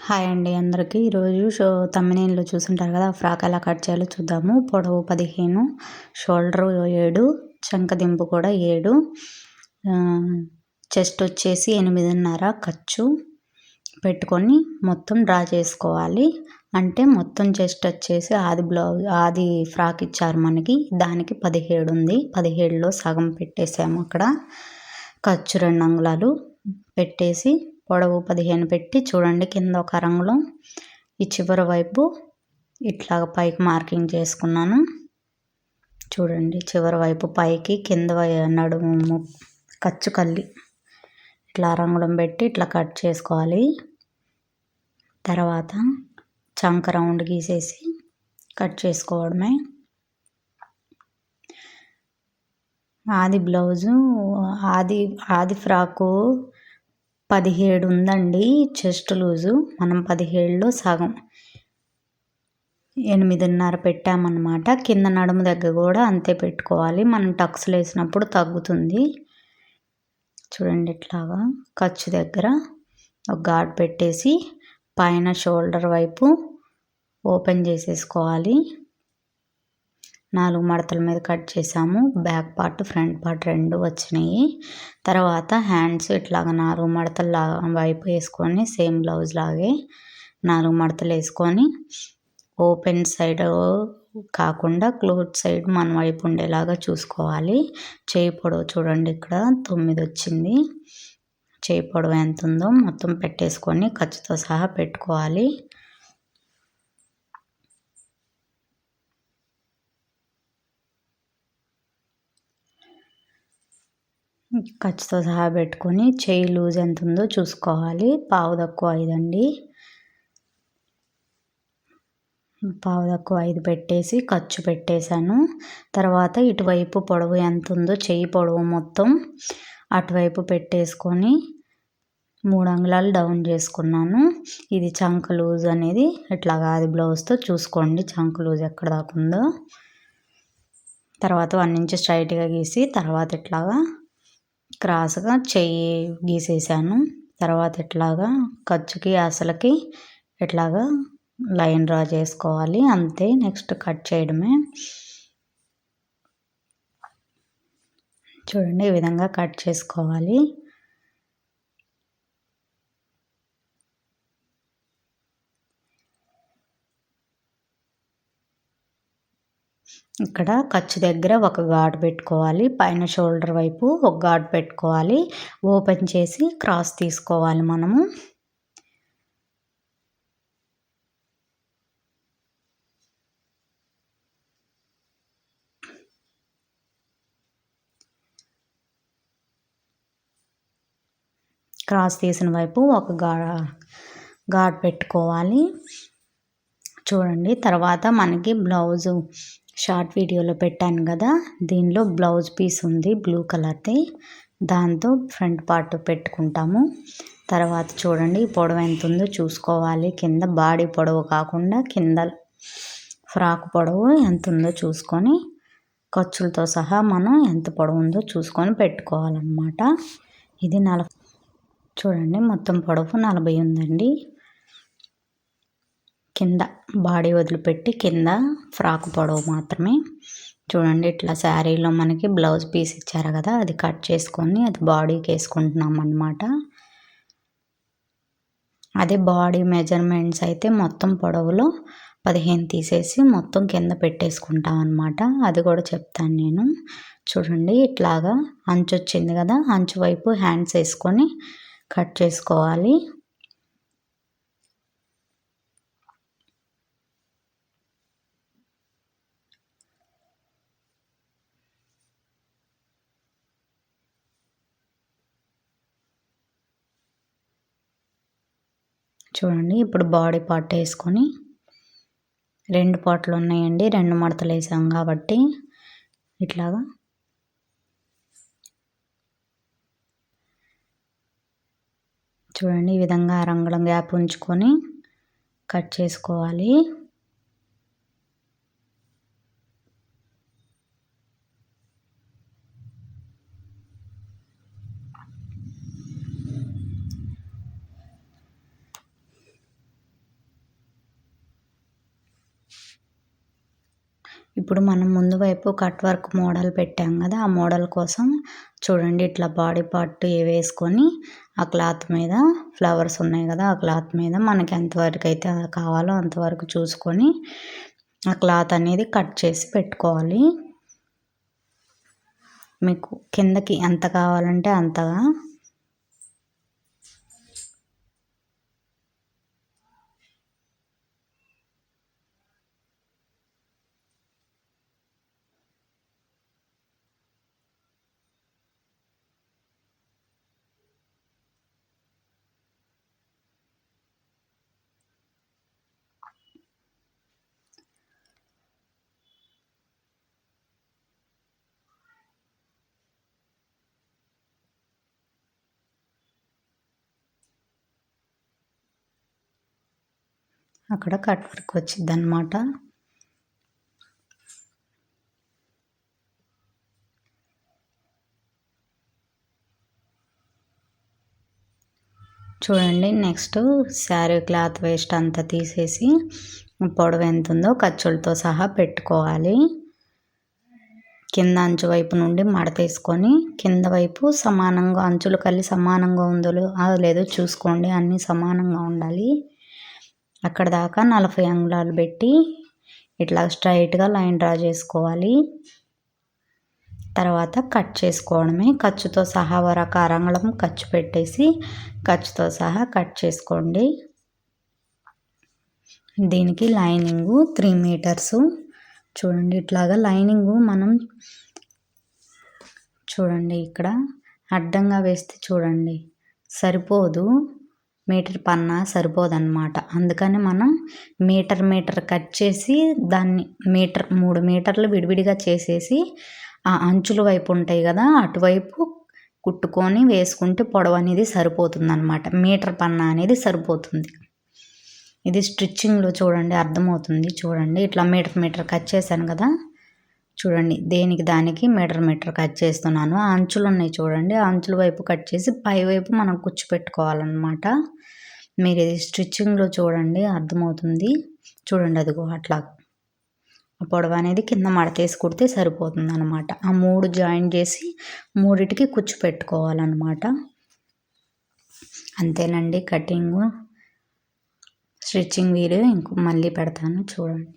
Hi అండి అందరికీ. ఈరోజు తమ్మినేనిలో చూసుంటారు కదా, ఫ్రాక్ ఎలా కట్ చేయాలో చూద్దాము. పొడవు 15, షోల్డర్ 7, చంకదింపు కూడా 7, చెస్ట్ వచ్చేసి 8.5 ఖర్చు పెట్టుకొని మొత్తం డ్రా చేసుకోవాలి. అంటే మొత్తం చెస్ట్ వచ్చేసి ఆది ఫ్రాక్ ఇచ్చారు మనకి, దానికి 17 ఉంది. 17లో సగం పెట్టేసాము. అక్కడ ఖర్చు 2 అంగుళాలు పెట్టేసి పొడవు 15 పెట్టి చూడండి, కింద ఒక రంగులో ఈ చివరి వైపు ఇట్లా పైకి మార్కింగ్ చేసుకున్నాను. చూడండి, చివరి వైపు పైకి, కింద నడుము ఖర్చు కల్లి ఇట్లా రంగులం పెట్టి ఇట్లా కట్ చేసుకోవాలి. తర్వాత చంక రౌండ్ గీసేసి కట్ చేసుకోవడమే. ఆది బ్లౌజు ఆది ఫ్రాకు 17 ఉందండి చెస్ట్ లూజు. మనం 17లో సగం 8.5 పెట్టామన్నమాట. కింద నడుము దగ్గర కూడా అంతే పెట్టుకోవాలి. మనం టక్స్లు వేసినప్పుడు తగ్గుతుంది. చూడండి, ఇట్లాగా ఖర్చు దగ్గర ఒక ఘాట్ పెట్టేసి పైన షోల్డర్ వైపు ఓపెన్ చేసేసుకోవాలి. 4 మడతల మీద కట్ చేసాము. బ్యాక్ పార్ట్, ఫ్రంట్ పార్ట్ 2 వచ్చినాయి. తర్వాత హ్యాండ్స్ ఇట్లాగా 4 మడతల వైపు వేసుకొని సేమ్ బ్లౌజ్ లాగే 4 మడతలు వేసుకొని ఓపెన్ సైడ్ కాకుండా క్లోజ్ సైడ్ మన వైపు ఉండేలాగా చూసుకోవాలి. చేయి పొడవు చూడండి, ఇక్కడ 9 వచ్చింది. చేయి పొడవు ఎంత ఉందో మొత్తం పెట్టేసుకొని ఖర్చుతో సహా పెట్టుకోవాలి. ఖర్చుతో సహా పెట్టుకొని చేయి లూజ్ ఎంత ఉందో చూసుకోవాలి. పావు తక్కువ 5 అండి. పావు తక్కువ 5 పెట్టేసి ఖర్చు పెట్టేశాను. తర్వాత ఇటువైపు పొడవు ఎంత ఉందో చెయ్యి పొడవు మొత్తం అటువైపు పెట్టేసుకొని 3 అంగుళాలు డౌన్ చేసుకున్నాను. ఇది చంక లూజ్ అనేది ఇట్లాగా ఆది బ్లౌజ్తో చూసుకోండి చంక లూజ్ ఎక్కడ దాకా ఉందో. తర్వాత 1 ఇంచ్ స్ట్రైట్గా గీసి తర్వాత ఇట్లాగా క్రాస్గా చెయ్యి గీసేసాను. తర్వాత ఇట్లాగా ఖర్చుకి అసలకి ఇట్లాగా లైన్ డ్రా చేసుకోవాలి. అంతే, నెక్స్ట్ కట్ చేయడమే. చూడండి, ఈ విధంగా కట్ చేసుకోవాలి. ఇక్కడ ఖర్చు దగ్గర ఒక ఘాట్ పెట్టుకోవాలి. పైన షోల్డర్ వైపు ఒక ఘాట్ పెట్టుకోవాలి. ఓపెన్ చేసి క్రాస్ తీసుకోవాలి మనము. క్రాస్ తీసిన వైపు ఒక ఘాట్ పెట్టుకోవాలి. చూడండి, తర్వాత మనకి బ్లౌజు షార్ట్ వీడియోలో పెట్టాను కదా, దీనిలో బ్లౌజ్ పీస్ ఉంది బ్లూ కలర్ది, దాంతో ఫ్రంట్ పార్ట్ పెట్టుకుంటాము. తర్వాత చూడండి, పొడవు ఎంత ఉందో చూసుకోవాలి. కింద బాడీ పొడవు కాకుండా కింద ఫ్రాక్ పొడవు ఎంత ఉందో చూసుకొని ఖర్చులతో సహా మనం ఎంత పొడవు ఉందో చూసుకొని పెట్టుకోవాలన్నమాట. ఇది చూడండి, మొత్తం పొడవు 40 ఉందండి. కింద బాడీ వదిలిపెట్టి కింద ఫ్రాక్ పొడవు మాత్రమే. చూడండి, ఇట్లా శారీలో మనకి బ్లౌజ్ పీస్ ఇచ్చారు కదా, అది కట్ చేసుకొని అది బాడీకి వేసుకుంటున్నాం అన్నమాట. అదే బాడీ మెజర్మెంట్స్ అయితే మొత్తం పొడవులో 15 తీసేసి మొత్తం కింద పెట్టేసుకుంటాం అన్నమాట. అది కూడా చెప్తాను నేను. చూడండి, ఇట్లాగా అంచు వచ్చింది కదా, అంచు వైపు హ్యాండ్స్ వేసుకొని కట్ చేసుకోవాలి. చూడండి, ఇప్పుడు బాడీ పార్ట్ వేసుకొని 2 పార్ట్లు ఉన్నాయండి. 2 మడతలు వేసాం కాబట్టి ఇట్లాగా చూడండి, ఈ విధంగా రంగులం గ్యాప్ ఉంచుకొని కట్ చేసుకోవాలి. ఇప్పుడు మనం ముందు వైపు కట్ వర్క్ మోడల్ పెట్టాం కదా, ఆ మోడల్ కోసం చూడండి ఇట్లా బాడీ పార్ట్ వేసుకొని ఆ క్లాత్ మీద ఫ్లవర్స్ ఉన్నాయి కదా, ఆ క్లాత్ మీద మనకి ఎంతవరకు అయితే కావాలో అంతవరకు చూసుకొని ఆ క్లాత్ అనేది కట్ చేసి పెట్టుకోవాలి. మీకు కిందకి ఎంత కావాలంటే అంతగా. అక్కడ కట్ వర్క్ వచ్చింది అన్నమాట. చూడండి నెక్స్ట్ శారీ క్లాత్ వేస్ట్ అంతా తీసేసి పొడవు ఎంత ఉందో ఖర్చులతో సహా పెట్టుకోవాలి. కింద అంచు వైపు నుండి మడతేసుకొని కింద వైపు సమానంగా అంచులు కలిసి సమానంగా ఉందో లేదో చూసుకోండి, అన్నీ సమానంగా ఉండాలి. అక్కడ దాకా 40 అంగుళాలు పెట్టి ఇట్లా స్ట్రైట్గా లైన్ డ్రా చేసుకోవాలి. తర్వాత కట్ చేసుకోవడమే. ఖర్చుతో సహా వరకు అరంగుళం ఖర్చు పెట్టేసి ఖర్చుతో సహా కట్ చేసుకోండి. దీనికి లైనింగు 3 మీటర్స్. చూడండి ఇట్లాగా లైనింగు మనం చూడండి ఇక్కడ అడ్డంగా వేస్తే చూడండి సరిపోదు, మీటర్ పన్నా సరిపోదన్నమాట. అందుకని మనం మీటర్ కట్ చేసి దాన్ని 3 మీటర్లు విడివిడిగా చేసేసి ఆ అంచుల వైపు ఉంటాయి కదా అటువైపు కుట్టుకొని వేసుకుంటే పొడవు అనేది సరిపోతుంది అన్నమాట. మీటర్ పన్నా అనేది సరిపోతుంది. ఇది స్టిచ్చింగ్లో చూడండి అర్థమవుతుంది. చూడండి ఇట్లా మీటర్ కట్ చేశాను కదా, చూడండి దేనికి దానికి మీటర్ కట్ చేస్తున్నాను. ఆ అంచులు ఉన్నాయి చూడండి, ఆ అంచుల వైపు కట్ చేసి పై వైపు మనం కుచ్చు పెట్టుకోవాలన్నమాట. మీరు ఇది స్టిచ్చింగ్లో చూడండి అర్థమవుతుంది. చూడండి అదిగో అట్లా ఆ పొడవు అనేది కింద మడతేసి కుడితే సరిపోతుంది అనమాట. ఆ 3 జాయిన్ చేసి 3టికి కుచ్చు పెట్టుకోవాలన్నమాట. అంతేనండి కటింగు. స్టిచ్చింగ్ వీడియో మళ్ళీ పెడతాను చూడండి.